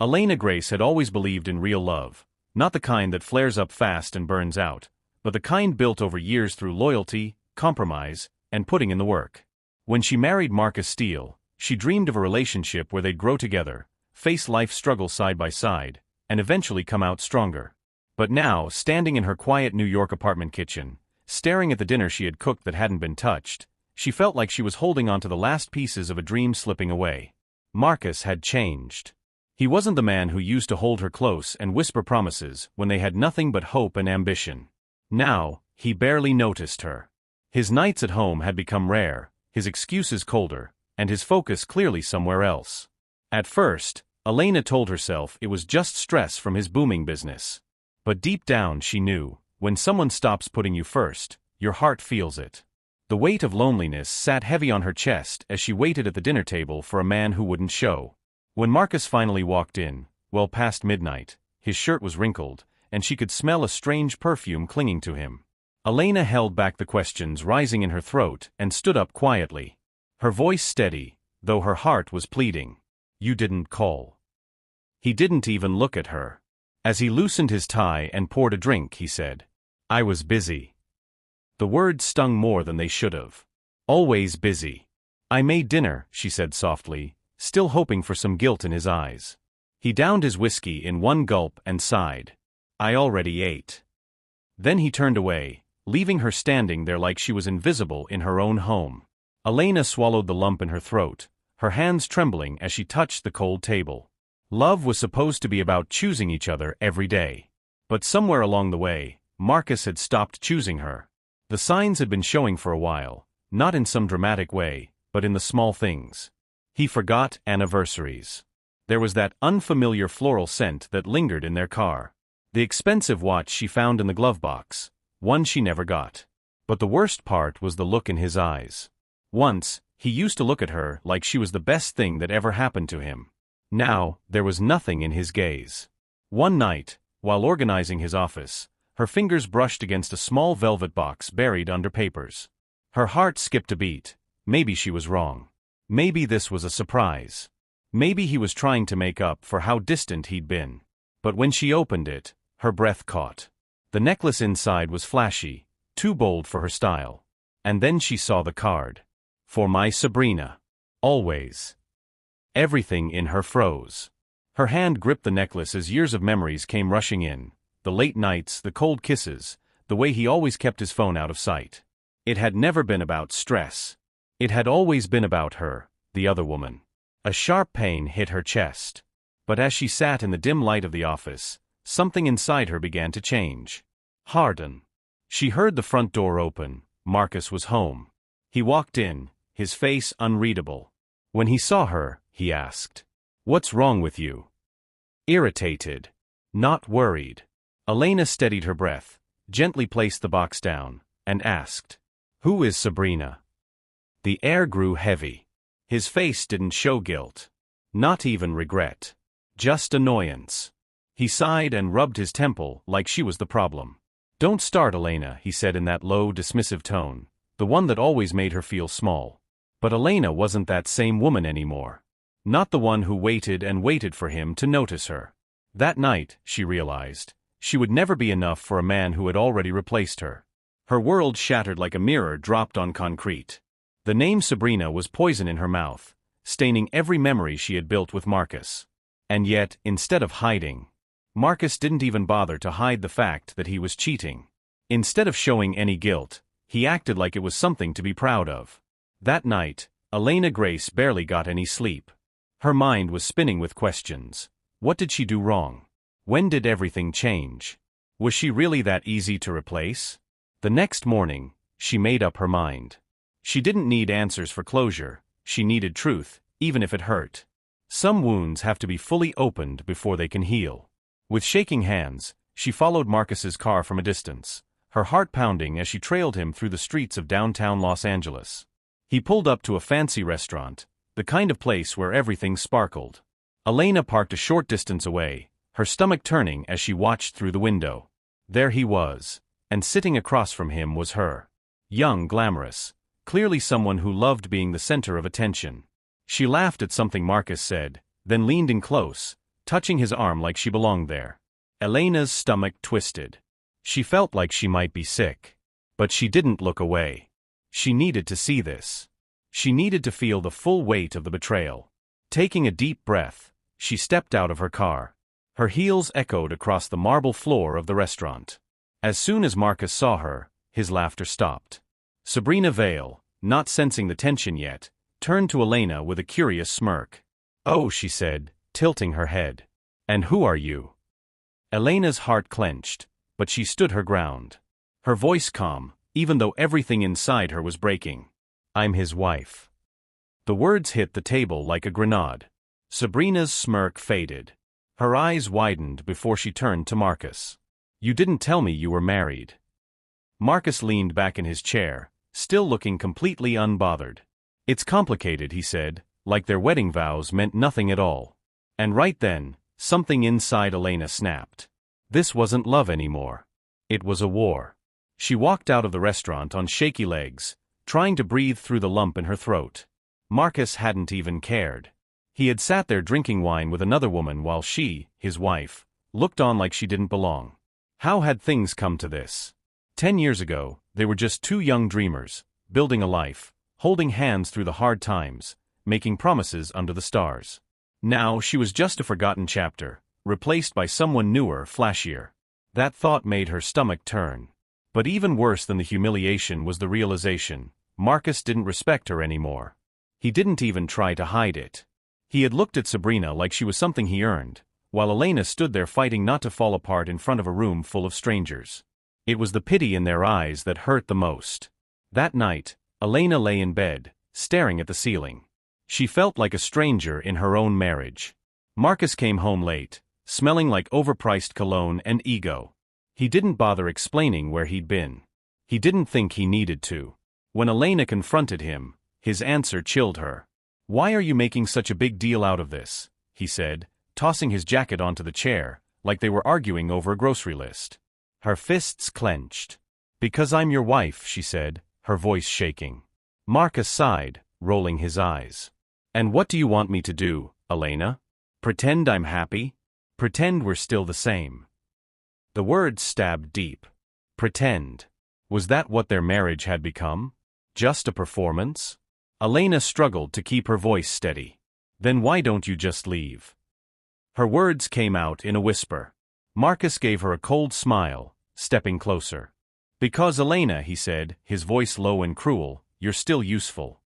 Elena Grace had always believed in real love, not the kind that flares up fast and burns out, but the kind built over years through loyalty, compromise, and putting in the work. When she married Marcus Steele, she dreamed of a relationship where they'd grow together, face life's struggles side by side, and eventually come out stronger. But now, standing in her quiet New York apartment kitchen, staring at the dinner she had cooked that hadn't been touched, she felt like she was holding on to the last pieces of a dream slipping away. Marcus had changed. He wasn't the man who used to hold her close and whisper promises when they had nothing but hope and ambition. Now, he barely noticed her. His nights at home had become rare, his excuses colder, and his focus clearly somewhere else. At first, Elena told herself it was just stress from his booming business. But deep down she knew, when someone stops putting you first, your heart feels it. The weight of loneliness sat heavy on her chest as she waited at the dinner table for a man who wouldn't show. When Marcus finally walked in, well past midnight, his shirt was wrinkled, and she could smell a strange perfume clinging to him. Elena held back the questions rising in her throat and stood up quietly. Her voice steady, though her heart was pleading. "You didn't call." He didn't even look at her. As he loosened his tie and poured a drink, he said, "I was busy." The words stung more than they should have. "Always busy." "I made dinner," she said softly, still hoping for some guilt in his eyes. He downed his whiskey in one gulp and sighed. "I already ate." Then he turned away, leaving her standing there like she was invisible in her own home. Elena swallowed the lump in her throat, her hands trembling as she touched the cold table. Love was supposed to be about choosing each other every day. But somewhere along the way, Marcus had stopped choosing her. The signs had been showing for a while, not in some dramatic way, but in the small things. He forgot anniversaries. There was that unfamiliar floral scent that lingered in their car. The expensive watch she found in the glove box, one she never got. But the worst part was the look in his eyes. Once, he used to look at her like she was the best thing that ever happened to him. Now, there was nothing in his gaze. One night, while organizing his office, her fingers brushed against a small velvet box buried under papers. Her heart skipped a beat. Maybe she was wrong. Maybe this was a surprise. Maybe he was trying to make up for how distant he'd been. But when she opened it, her breath caught. The necklace inside was flashy, too bold for her style. And then she saw the card. "For my Sabrina. Always." Everything in her froze. Her hand gripped the necklace as years of memories came rushing in. The late nights, the cold kisses, the way he always kept his phone out of sight. It had never been about stress. It had always been about her, the other woman. A sharp pain hit her chest. But as she sat in the dim light of the office, something inside her began to change. Harden. She heard the front door open. Marcus was home. He walked in, his face unreadable. When he saw her, he asked, "What's wrong with you?" Irritated. Not worried. Elena steadied her breath, gently placed the box down, and asked, "Who is Sabrina?" The air grew heavy. His face didn't show guilt. Not even regret. Just annoyance. He sighed and rubbed his temple like she was the problem. "Don't start, Elena," he said in that low, dismissive tone, the one that always made her feel small. But Elena wasn't that same woman anymore. Not the one who waited and waited for him to notice her. That night, she realized, she would never be enough for a man who had already replaced her. Her world shattered like a mirror dropped on concrete. The name Sabrina was poison in her mouth, staining every memory she had built with Marcus. And yet, instead of hiding, Marcus didn't even bother to hide the fact that he was cheating. Instead of showing any guilt, he acted like it was something to be proud of. That night, Elena Grace barely got any sleep. Her mind was spinning with questions. What did she do wrong? When did everything change? Was she really that easy to replace? The next morning, she made up her mind. She didn't need answers for closure, she needed truth, even if it hurt. Some wounds have to be fully opened before they can heal. With shaking hands, she followed Marcus's car from a distance, her heart pounding as she trailed him through the streets of downtown Los Angeles. He pulled up to a fancy restaurant, the kind of place where everything sparkled. Elena parked a short distance away, her stomach turning as she watched through the window. There he was, and sitting across from him was her. Young, glamorous, clearly someone who loved being the center of attention. She laughed at something Marcus said, then leaned in close, touching his arm like she belonged there. Elena's stomach twisted. She felt like she might be sick. But she didn't look away. She needed to see this. She needed to feel the full weight of the betrayal. Taking a deep breath, she stepped out of her car. Her heels echoed across the marble floor of the restaurant. As soon as Marcus saw her, his laughter stopped. Sabrina Vale, not sensing the tension yet, turned to Elena with a curious smirk. "Oh," she said, tilting her head. "And who are you?" Elena's heart clenched, but she stood her ground. Her voice calm, even though everything inside her was breaking. "I'm his wife." The words hit the table like a grenade. Sabrina's smirk faded. Her eyes widened before she turned to Marcus. "You didn't tell me you were married." Marcus leaned back in his chair, still looking completely unbothered. "It's complicated," he said, like their wedding vows meant nothing at all. And right then, something inside Elena snapped. This wasn't love anymore. It was a war. She walked out of the restaurant on shaky legs, trying to breathe through the lump in her throat. Marcus hadn't even cared. He had sat there drinking wine with another woman while she, his wife, looked on like she didn't belong. How had things come to this? 10 years ago, they were just two young dreamers, building a life, holding hands through the hard times, making promises under the stars. Now she was just a forgotten chapter, replaced by someone newer, flashier. That thought made her stomach turn. But even worse than the humiliation was the realization: Marcus didn't respect her anymore. He didn't even try to hide it. He had looked at Sabrina like she was something he earned, while Elena stood there fighting not to fall apart in front of a room full of strangers. It was the pity in their eyes that hurt the most. That night, Elena lay in bed, staring at the ceiling. She felt like a stranger in her own marriage. Marcus came home late, smelling like overpriced cologne and ego. He didn't bother explaining where he'd been. He didn't think he needed to. When Elena confronted him, his answer chilled her. "Why are you making such a big deal out of this?" he said, tossing his jacket onto the chair, like they were arguing over a grocery list. Her fists clenched. "Because I'm your wife," she said, her voice shaking. Marcus sighed, rolling his eyes. "And what do you want me to do, Elena? Pretend I'm happy? Pretend we're still the same?" The words stabbed deep. Pretend. Was that what their marriage had become? Just a performance? Elena struggled to keep her voice steady. "Then why don't you just leave?" Her words came out in a whisper. Marcus gave her a cold smile, stepping closer. "Because Elena," he said, his voice low and cruel, "you're still useful."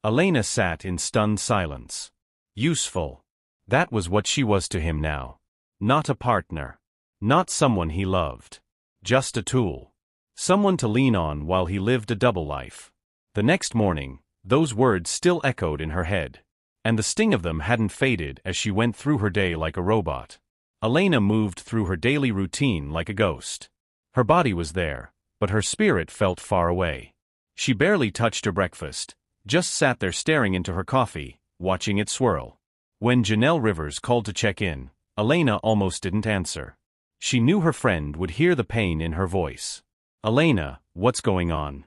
Elena sat in stunned silence. Useful. That was what she was to him now. Not a partner. Not someone he loved. Just a tool. Someone to lean on while he lived a double life. The next morning, those words still echoed in her head. And the sting of them hadn't faded as she went through her day like a robot. Elena moved through her daily routine like a ghost. Her body was there, but her spirit felt far away. She barely touched her breakfast, just sat there staring into her coffee, watching it swirl. When Janelle Rivers called to check in, Elena almost didn't answer. She knew her friend would hear the pain in her voice. "Elena, what's going on?"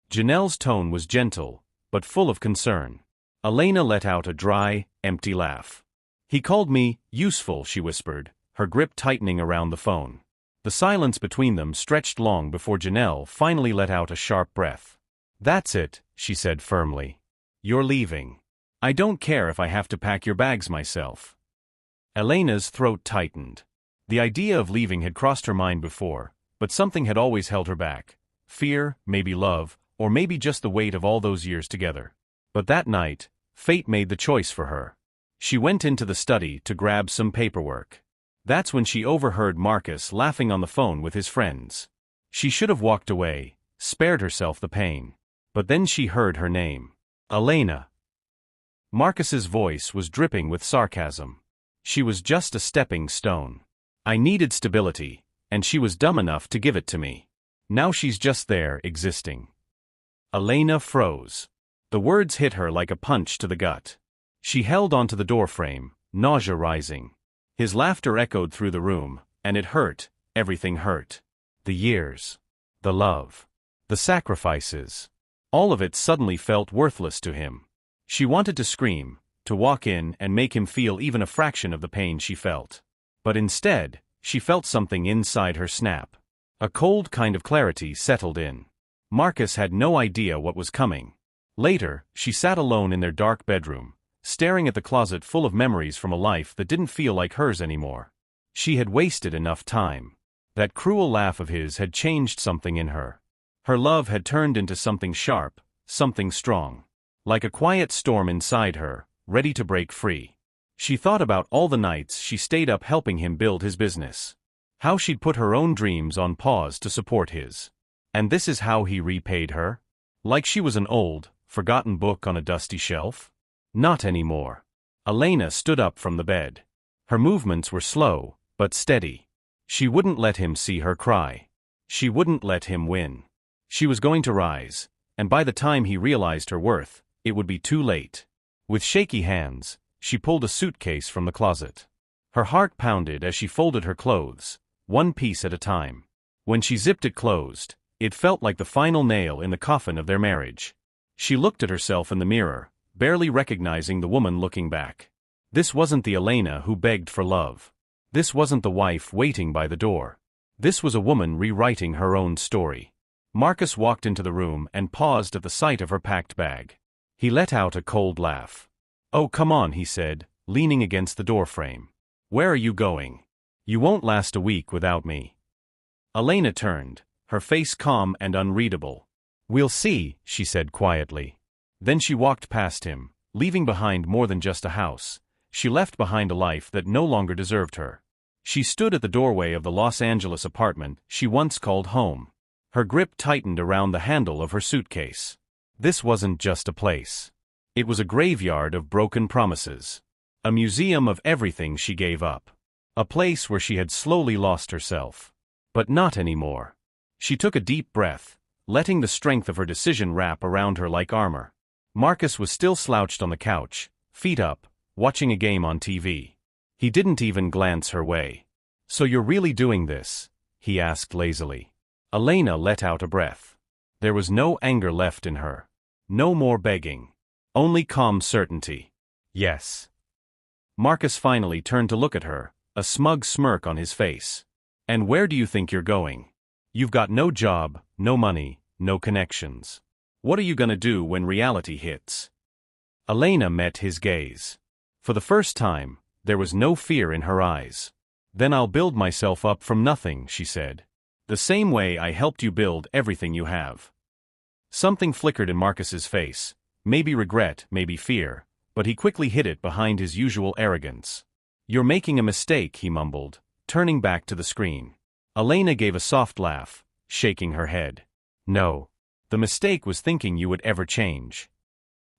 Janelle's tone was gentle, but full of concern. Elena let out a dry, empty laugh. "He called me useful," she whispered, her grip tightening around the phone. The silence between them stretched long before Janelle finally let out a sharp breath. "That's it," she said firmly. "You're leaving. I don't care if I have to pack your bags myself." Elena's throat tightened. The idea of leaving had crossed her mind before, but something had always held her back. Fear, maybe love, or maybe just the weight of all those years together. But that night, fate made the choice for her. She went into the study to grab some paperwork. That's when she overheard Marcus laughing on the phone with his friends. She should have walked away, spared herself the pain. But then she heard her name. Elena. Marcus's voice was dripping with sarcasm. She was just a stepping stone. I needed stability, and she was dumb enough to give it to me. Now she's just there, existing. Elena froze. The words hit her like a punch to the gut. She held onto the doorframe, nausea rising. His laughter echoed through the room, and it hurt, everything hurt. The years. The love. The sacrifices. All of it suddenly felt worthless to him. She wanted to scream, to walk in and make him feel even a fraction of the pain she felt. But instead, she felt something inside her snap. A cold kind of clarity settled in. Marcus had no idea what was coming. Later, she sat alone in their dark bedroom, staring at the closet full of memories from a life that didn't feel like hers anymore. She had wasted enough time. That cruel laugh of his had changed something in her. Her love had turned into something sharp, something strong. Like a quiet storm inside her, ready to break free. She thought about all the nights she stayed up helping him build his business. How she'd put her own dreams on pause to support his. And this is how he repaid her? Like she was an old, forgotten book on a dusty shelf? Not anymore. Elena stood up from the bed. Her movements were slow, but steady. She wouldn't let him see her cry. She wouldn't let him win. She was going to rise, and by the time he realized her worth, it would be too late. With shaky hands, she pulled a suitcase from the closet. Her heart pounded as she folded her clothes, one piece at a time. When she zipped it closed, it felt like the final nail in the coffin of their marriage. She looked at herself in the mirror, barely recognizing the woman looking back. This wasn't the Elena who begged for love. This wasn't the wife waiting by the door. This was a woman rewriting her own story. Marcus walked into the room and paused at the sight of her packed bag. He let out a cold laugh. "Oh, come on," he said, leaning against the doorframe. "Where are you going? You won't last a week without me." Elena turned, her face calm and unreadable. "We'll see," she said quietly. Then she walked past him, leaving behind more than just a house. She left behind a life that no longer deserved her. She stood at the doorway of the Los Angeles apartment she once called home. Her grip tightened around the handle of her suitcase. This wasn't just a place. It was a graveyard of broken promises. A museum of everything she gave up. A place where she had slowly lost herself. But not anymore. She took a deep breath, letting the strength of her decision wrap around her like armor. Marcus was still slouched on the couch, feet up, watching a game on TV. He didn't even glance her way. "So you're really doing this?" he asked lazily. Elena let out a breath. There was no anger left in her. No more begging. Only calm certainty. "Yes." Marcus finally turned to look at her, a smug smirk on his face. "And where do you think you're going? You've got no job, no money, no connections. What are you gonna do when reality hits?" Elena met his gaze. For the first time, there was no fear in her eyes. "Then I'll build myself up from nothing," she said. "The same way I helped you build everything you have." Something flickered in Marcus's face, maybe regret, maybe fear, but he quickly hid it behind his usual arrogance. "You're making a mistake," he mumbled, turning back to the screen. Elena gave a soft laugh, shaking her head. "No. The mistake was thinking you would ever change."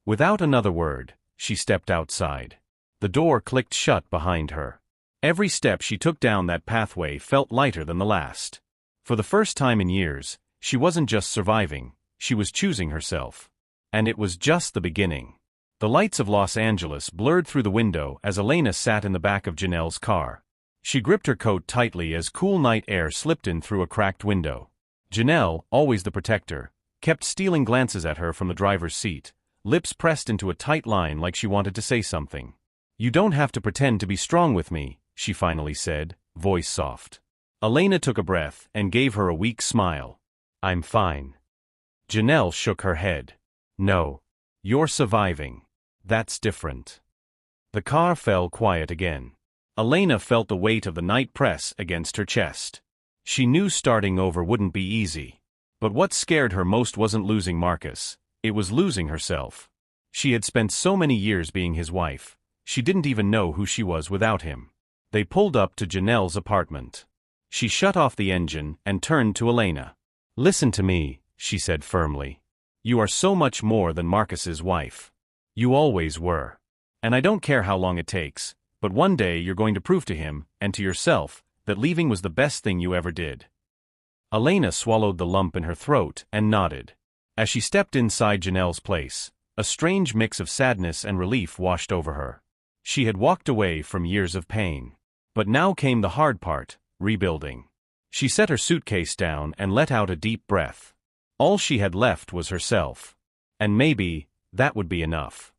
Without another word, she stepped outside. The door clicked shut behind her. Every step she took down that pathway felt lighter than the last. For the first time in years, she wasn't just surviving, she was choosing herself. And it was just the beginning. The lights of Los Angeles blurred through the window as Elena sat in the back of Janelle's car. She gripped her coat tightly as cool night air slipped in through a cracked window. Janelle, always the protector, kept stealing glances at her from the driver's seat, lips pressed into a tight line like she wanted to say something. "You don't have to pretend to be strong with me," she finally said, voice soft. Elena took a breath and gave her a weak smile. "I'm fine." Janelle shook her head. "No. You're surviving. That's different." The car fell quiet again. Elena felt the weight of the night press against her chest. She knew starting over wouldn't be easy. But what scared her most wasn't losing Marcus, it was losing herself. She had spent so many years being his wife, she didn't even know who she was without him. They pulled up to Janelle's apartment. She shut off the engine and turned to Elena. "Listen to me," she said firmly. "You are so much more than Marcus's wife. You always were. And I don't care how long it takes, but one day you're going to prove to him, and to yourself, that leaving was the best thing you ever did." Elena swallowed the lump in her throat and nodded. As she stepped inside Janelle's place, a strange mix of sadness and relief washed over her. She had walked away from years of pain. But now came the hard part, rebuilding. She set her suitcase down and let out a deep breath. All she had left was herself. And maybe, that would be enough.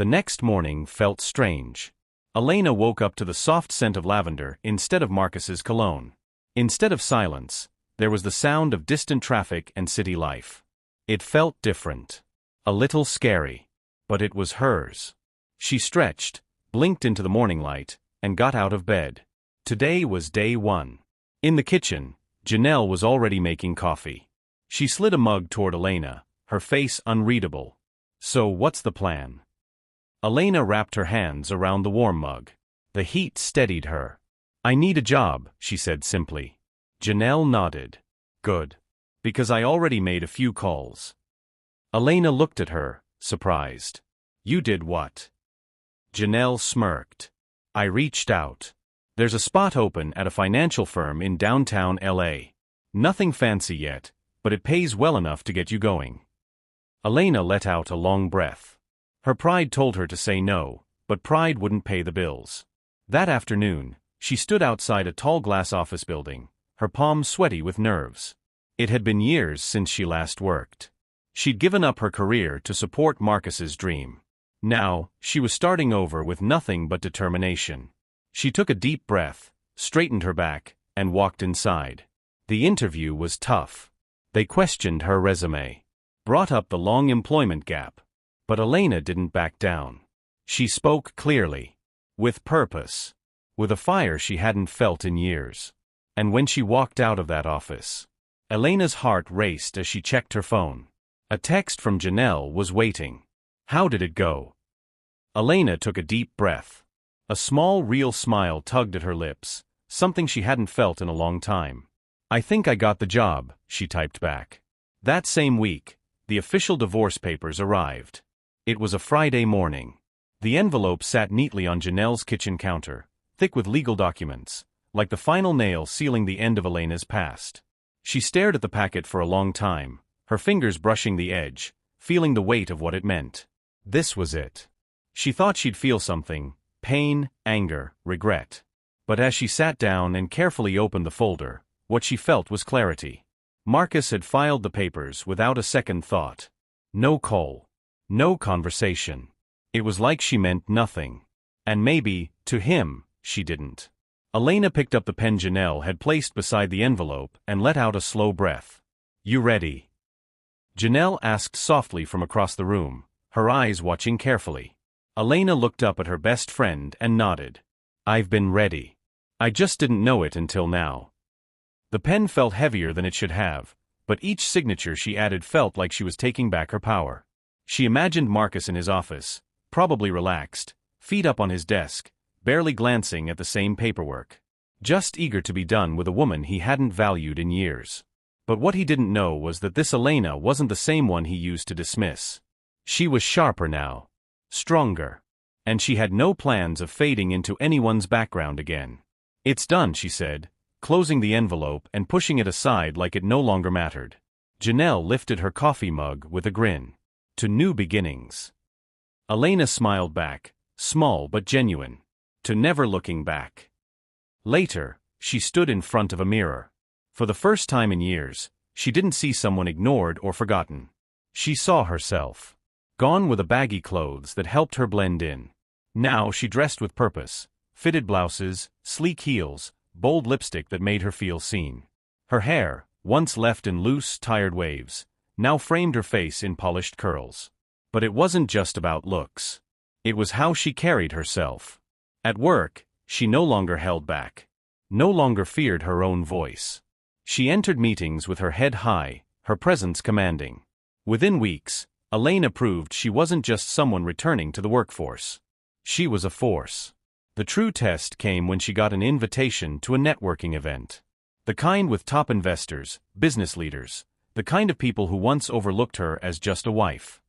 The next morning felt strange. Elena woke up to the soft scent of lavender instead of Marcus's cologne. Instead of silence, there was the sound of distant traffic and city life. It felt different. A little scary. But it was hers. She stretched, blinked into the morning light, and got out of bed. Today was day one. In the kitchen, Janelle was already making coffee. She slid a mug toward Elena, her face unreadable. So what's the plan? Elena wrapped her hands around the warm mug. The heat steadied her. I need a job, she said simply. Janelle nodded. Good. Because I already made a few calls. Elena looked at her, surprised. You did what? Janelle smirked. I reached out. There's a spot open at a financial firm in downtown LA. Nothing fancy yet, but it pays well enough to get you going. Elena let out a long breath. Her pride told her to say no, but pride wouldn't pay the bills. That afternoon, she stood outside a tall glass office building, her palms sweaty with nerves. It had been years since she last worked. She'd given up her career to support Marcus's dream. Now, she was starting over with nothing but determination. She took a deep breath, straightened her back, and walked inside. The interview was tough. They questioned her resume, brought up the long employment gap. But Elena didn't back down. She spoke clearly, with purpose, with a fire she hadn't felt in years. And when she walked out of that office, Elena's heart raced as she checked her phone. A text from Janelle was waiting. How did it go? Elena took a deep breath. A small, real smile tugged at her lips, something she hadn't felt in a long time. I think I got the job, she typed back. That same week, the official divorce papers arrived. It was a Friday morning. The envelope sat neatly on Janelle's kitchen counter, thick with legal documents, like the final nail sealing the end of Elena's past. She stared at the packet for a long time, her fingers brushing the edge, feeling the weight of what it meant. This was it. She thought she'd feel something, pain, anger, regret. But as she sat down and carefully opened the folder, what she felt was clarity. Marcus had filed the papers without a second thought. No call. No conversation. It was like she meant nothing. And maybe, to him, she didn't. Elena picked up the pen Janelle had placed beside the envelope and let out a slow breath. You ready? Janelle asked softly from across the room, her eyes watching carefully. Elena looked up at her best friend and nodded. I've been ready. I just didn't know it until now. The pen felt heavier than it should have, but each signature she added felt like she was taking back her power. She imagined Marcus in his office, probably relaxed, feet up on his desk, barely glancing at the same paperwork. Just eager to be done with a woman he hadn't valued in years. But what he didn't know was that this Elena wasn't the same one he used to dismiss. She was sharper now. Stronger. And she had no plans of fading into anyone's background again. It's done, she said, closing the envelope and pushing it aside like it no longer mattered. Janelle lifted her coffee mug with a grin. To new beginnings. Elena smiled back, small but genuine. To never looking back. Later, she stood in front of a mirror. For the first time in years, she didn't see someone ignored or forgotten. She saw herself. Gone were the baggy clothes that helped her blend in. Now she dressed with purpose. Fitted blouses, sleek heels, bold lipstick that made her feel seen. Her hair, once left in loose, tired waves, now framed her face in polished curls. But it wasn't just about looks. It was how she carried herself. At work, she no longer held back. No longer feared her own voice. She entered meetings with her head high, her presence commanding. Within weeks, Elena proved she wasn't just someone returning to the workforce. She was a force. The true test came when she got an invitation to a networking event. The kind with top investors, business leaders, the kind of people who once overlooked her as just a wife.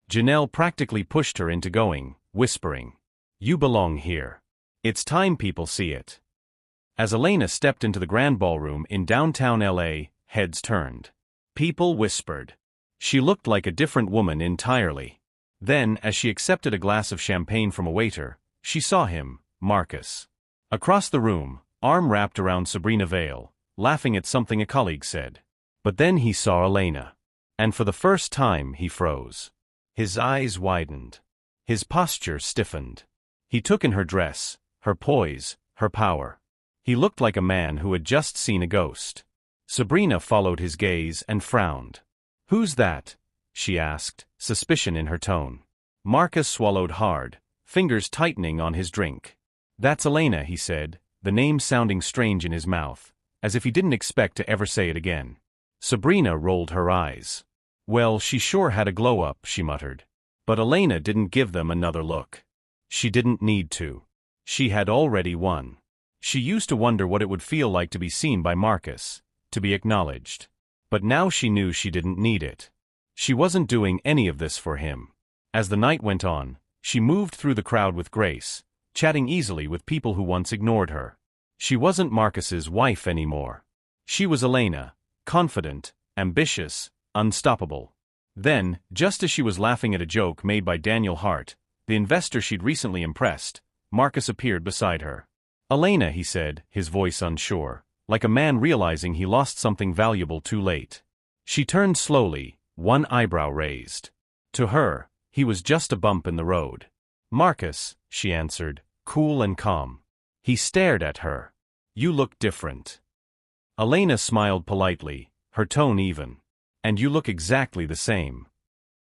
Janelle practically pushed her into going, whispering, "You belong here. It's time people see it." As Elena stepped into the grand ballroom in downtown LA, heads turned. People whispered. She looked like a different woman entirely. Then, as she accepted a glass of champagne from a waiter, she saw him, Marcus. Across the room, arm wrapped around Sabrina Vale, laughing at something a colleague said. But then he saw Elena. And for the first time he froze. His eyes widened. His posture stiffened. He took in her dress, her poise, her power. He looked like a man who had just seen a ghost. Sabrina followed his gaze and frowned. "Who's that?" she asked, suspicion in her tone. Marcus swallowed hard, fingers tightening on his drink. "That's Elena," he said, the name sounding strange in his mouth, as if he didn't expect to ever say it again. Sabrina rolled her eyes. "Well, she sure had a glow-up," she muttered. But Elena didn't give them another look. She didn't need to. She had already won. She used to wonder what it would feel like to be seen by Marcus, to be acknowledged. But now she knew she didn't need it. She wasn't doing any of this for him. As the night went on, she moved through the crowd with grace, chatting easily with people who once ignored her. She wasn't Marcus's wife anymore. She was Elena, confident, ambitious, unstoppable. Then, just as she was laughing at a joke made by Daniel Hart, the investor she'd recently impressed, Marcus appeared beside her. "Elena," he said, his voice unsure, like a man realizing he lost something valuable too late. She turned slowly, one eyebrow raised. To her, he was just a bump in the road. "Marcus," she answered, cool and calm. He stared at her. "You look different." Elena smiled politely, her tone even. "And you look exactly the same."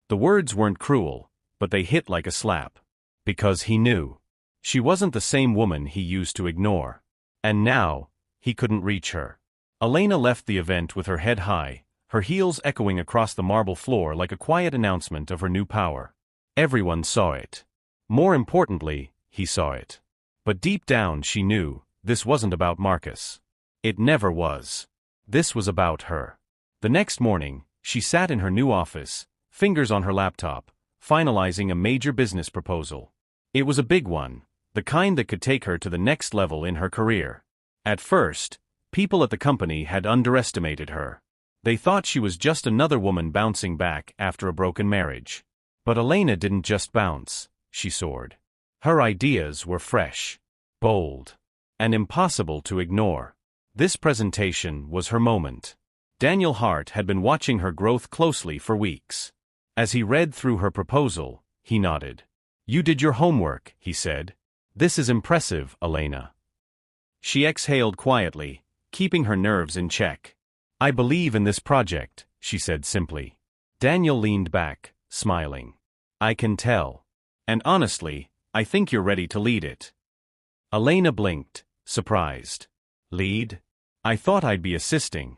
The words weren't cruel, but they hit like a slap. Because he knew. She wasn't the same woman he used to ignore. And now, he couldn't reach her. Elena left the event with her head high, her heels echoing across the marble floor like a quiet announcement of her new power. Everyone saw it. More importantly, he saw it. But deep down she knew, this wasn't about Marcus. It never was. This was about her. The next morning, she sat in her new office, fingers on her laptop, finalizing a major business proposal. It was a big one, the kind that could take her to the next level in her career. At first, people at the company had underestimated her. They thought she was just another woman bouncing back after a broken marriage. But Elena didn't just bounce, she soared. Her ideas were fresh, bold, and impossible to ignore. This presentation was her moment. Daniel Hart had been watching her growth closely for weeks. As he read through her proposal, he nodded. "You did your homework," he said. "This is impressive, Elena." She exhaled quietly, keeping her nerves in check. "I believe in this project," she said simply. Daniel leaned back, smiling. "I can tell. And honestly, I think you're ready to lead it." Elena blinked, surprised. "Lead? I thought I'd be assisting."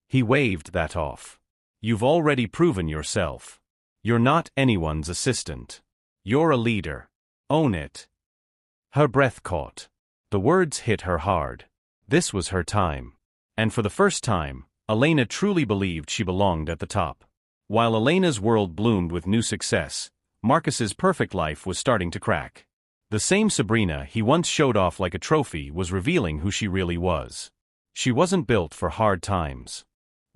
He waved that off. "You've already proven yourself. You're not anyone's assistant. You're a leader. Own it." Her breath caught. The words hit her hard. This was her time. And for the first time, Elena truly believed she belonged at the top. While Elena's world bloomed with new success, Marcus's perfect life was starting to crack. The same Sabrina he once showed off like a trophy was revealing who she really was. She wasn't built for hard times.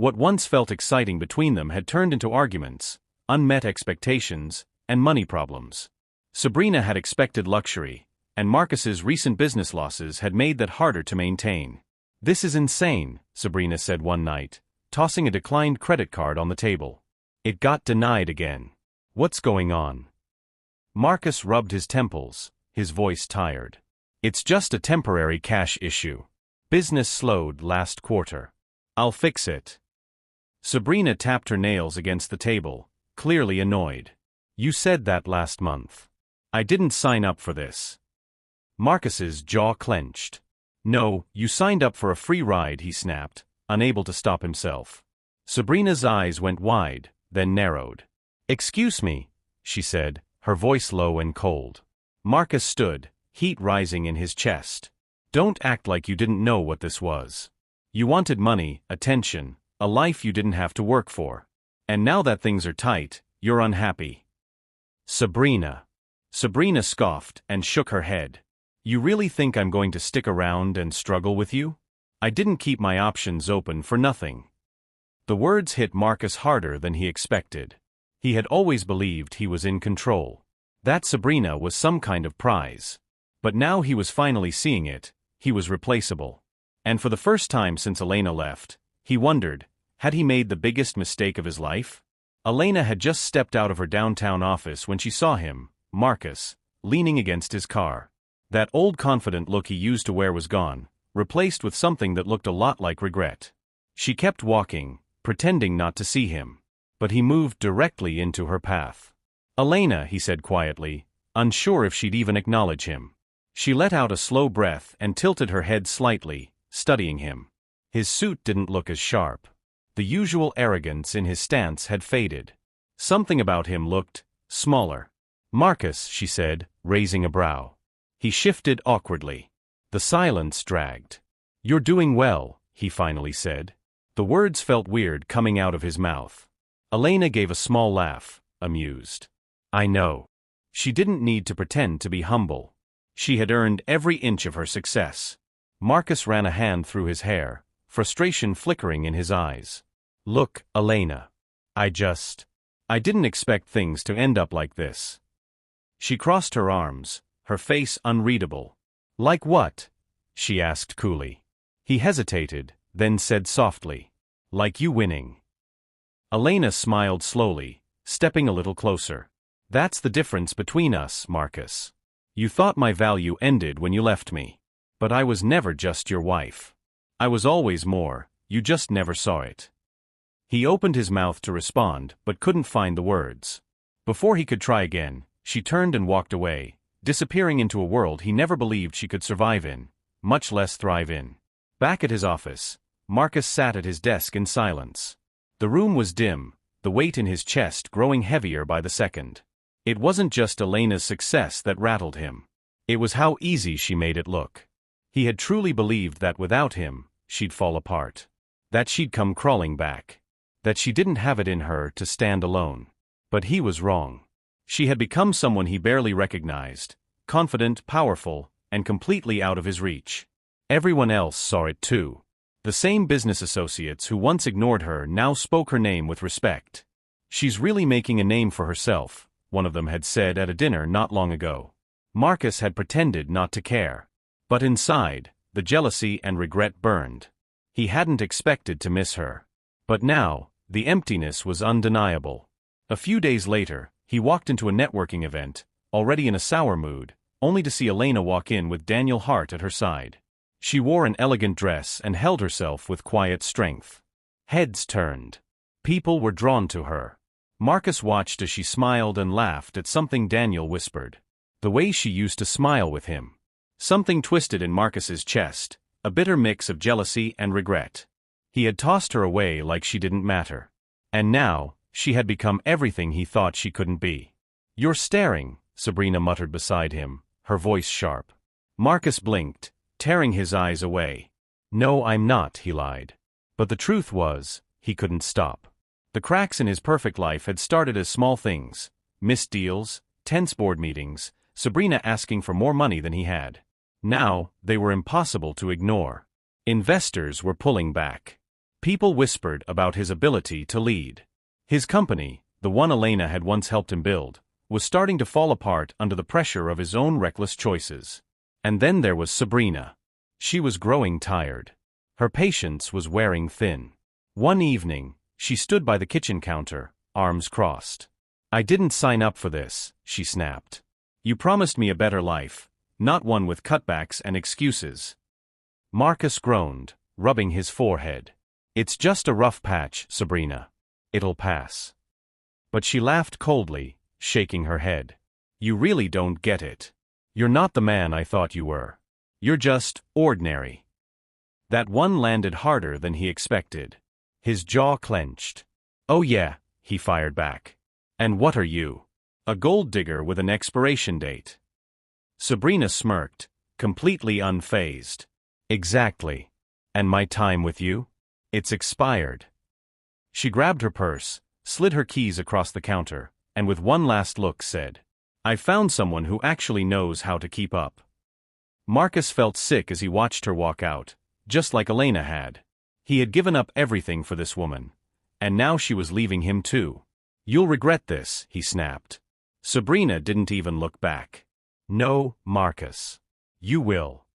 What once felt exciting between them had turned into arguments, unmet expectations, and money problems. Sabrina had expected luxury, and Marcus's recent business losses had made that harder to maintain. "This is insane," Sabrina said one night, tossing a declined credit card on the table. It got denied again. "What's going on?" Marcus rubbed his temples, his voice tired. "It's just a temporary cash issue. Business slowed last quarter. I'll fix it." Sabrina tapped her nails against the table, clearly annoyed. "You said that last month. I didn't sign up for this." Marcus's jaw clenched. "No, you signed up for a free ride," he snapped, unable to stop himself. Sabrina's eyes went wide, then narrowed. "Excuse me," she said, her voice low and cold. Marcus stood, heat rising in his chest. "Don't act like you didn't know what this was. You wanted money, attention, a life you didn't have to work for. And now that things are tight, you're unhappy." "Sabrina." Sabrina scoffed and shook her head. "You really think I'm going to stick around and struggle with you? I didn't keep my options open for nothing." The words hit Marcus harder than he expected. He had always believed he was in control. That Sabrina was some kind of prize. But now he was finally seeing it, he was replaceable. And for the first time since Elena left, he wondered, had he made the biggest mistake of his life? Elena had just stepped out of her downtown office when she saw him, Marcus, leaning against his car. That old confident look he used to wear was gone, replaced with something that looked a lot like regret. She kept walking, pretending not to see him. But he moved directly into her path. "Elena," he said quietly, unsure if she'd even acknowledge him. She let out a slow breath and tilted her head slightly, studying him. His suit didn't look as sharp. The usual arrogance in his stance had faded. Something about him looked smaller. "Marcus," she said, raising a brow. He shifted awkwardly. The silence dragged. "You're doing well," he finally said. The words felt weird coming out of his mouth. Elena gave a small laugh, amused. "I know." She didn't need to pretend to be humble. She had earned every inch of her success. Marcus ran a hand through his hair, frustration flickering in his eyes. "Look, Elena. I didn't expect things to end up like this." She crossed her arms, her face unreadable. "Like what?" she asked coolly. He hesitated, then said softly, "Like you winning." Elena smiled slowly, stepping a little closer. "That's the difference between us, Marcus. You thought my value ended when you left me. But I was never just your wife. I was always more, you just never saw it." He opened his mouth to respond, but couldn't find the words. Before he could try again, she turned and walked away, disappearing into a world he never believed she could survive in, much less thrive in. Back at his office, Marcus sat at his desk in silence. The room was dim, the weight in his chest growing heavier by the second. It wasn't just Elena's success that rattled him. It was how easy she made it look. He had truly believed that without him, she'd fall apart. That she'd come crawling back. That she didn't have it in her to stand alone. But he was wrong. She had become someone he barely recognized, confident, powerful, and completely out of his reach. Everyone else saw it too. The same business associates who once ignored her now spoke her name with respect. "She's really making a name for herself," one of them had said at a dinner not long ago. Marcus had pretended not to care. But inside, the jealousy and regret burned. He hadn't expected to miss her. But now, the emptiness was undeniable. A few days later, he walked into a networking event, already in a sour mood, only to see Elena walk in with Daniel Hart at her side. She wore an elegant dress and held herself with quiet strength. Heads turned. People were drawn to her. Marcus watched as she smiled and laughed at something Daniel whispered. The way she used to smile with him. Something twisted in Marcus's chest, a bitter mix of jealousy and regret. He had tossed her away like she didn't matter. And now, she had become everything he thought she couldn't be. "You're staring," Sabrina muttered beside him, her voice sharp. Marcus blinked, tearing his eyes away. "No, I'm not," he lied. But the truth was, he couldn't stop. The cracks in his perfect life had started as small things: missed deals, tense board meetings, Sabrina asking for more money than he had. Now, they were impossible to ignore. Investors were pulling back. People whispered about his ability to lead. His company, the one Elena had once helped him build, was starting to fall apart under the pressure of his own reckless choices. And then there was Sabrina. She was growing tired. Her patience was wearing thin. One evening, she stood by the kitchen counter, arms crossed. "I didn't sign up for this," she snapped. "You promised me a better life, not one with cutbacks and excuses." Marcus groaned, rubbing his forehead. "It's just a rough patch, Sabrina. It'll pass." But she laughed coldly, shaking her head. "You really don't get it. You're not the man I thought you were. You're just ordinary." That one landed harder than he expected. His jaw clenched. "Oh yeah," he fired back. "And what are you? A gold digger with an expiration date?" Sabrina smirked, completely unfazed. "Exactly. And my time with you? It's expired." She grabbed her purse, slid her keys across the counter, and with one last look said, "I found someone who actually knows how to keep up." Marcus felt sick as he watched her walk out, just like Elena had. He had given up everything for this woman, and now she was leaving him too. "You'll regret this," he snapped. Sabrina didn't even look back. "No, Marcus. You will."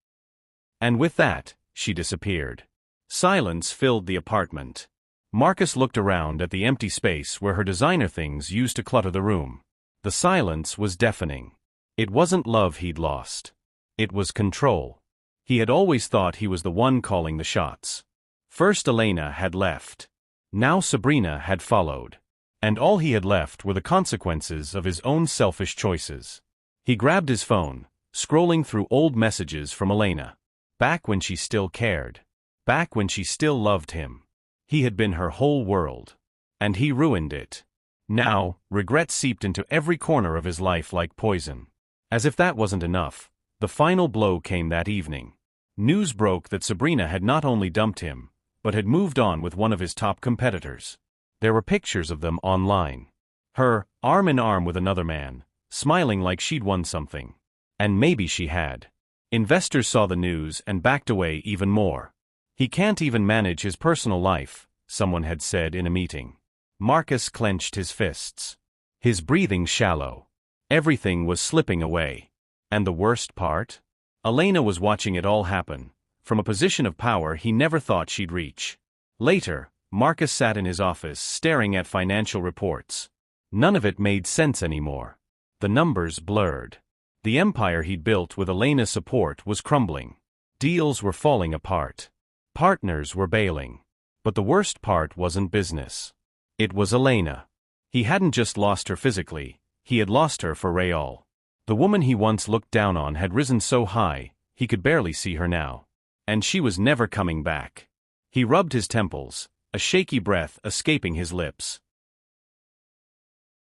And with that, she disappeared. Silence filled the apartment. Marcus looked around at the empty space where her designer things used to clutter the room. The silence was deafening. It wasn't love he'd lost. It was control. He had always thought he was the one calling the shots. First Elena had left. Now Sabrina had followed. And all he had left were the consequences of his own selfish choices. He grabbed his phone, scrolling through old messages from Elena. Back when she still cared. Back when she still loved him. He had been her whole world. And he ruined it. Now, regret seeped into every corner of his life like poison. As if that wasn't enough, the final blow came that evening. News broke that Sabrina had not only dumped him, but had moved on with one of his top competitors. There were pictures of them online. Her, arm in arm with another man, smiling like she'd won something. And maybe she had. Investors saw the news and backed away even more. He can't even manage his personal life, someone had said in a meeting. Marcus clenched his fists. His breathing shallow. Everything was slipping away. And the worst part? Elena was watching it all happen, from a position of power he never thought she'd reach. Later, Marcus sat in his office staring at financial reports. None of it made sense anymore. The numbers blurred. The empire he'd built with Elena's support was crumbling. Deals were falling apart. Partners were bailing. But the worst part wasn't business. It was Elena. He hadn't just lost her physically, he had lost her for real. The woman he once looked down on had risen so high, he could barely see her now. And she was never coming back. He rubbed his temples, a shaky breath escaping his lips.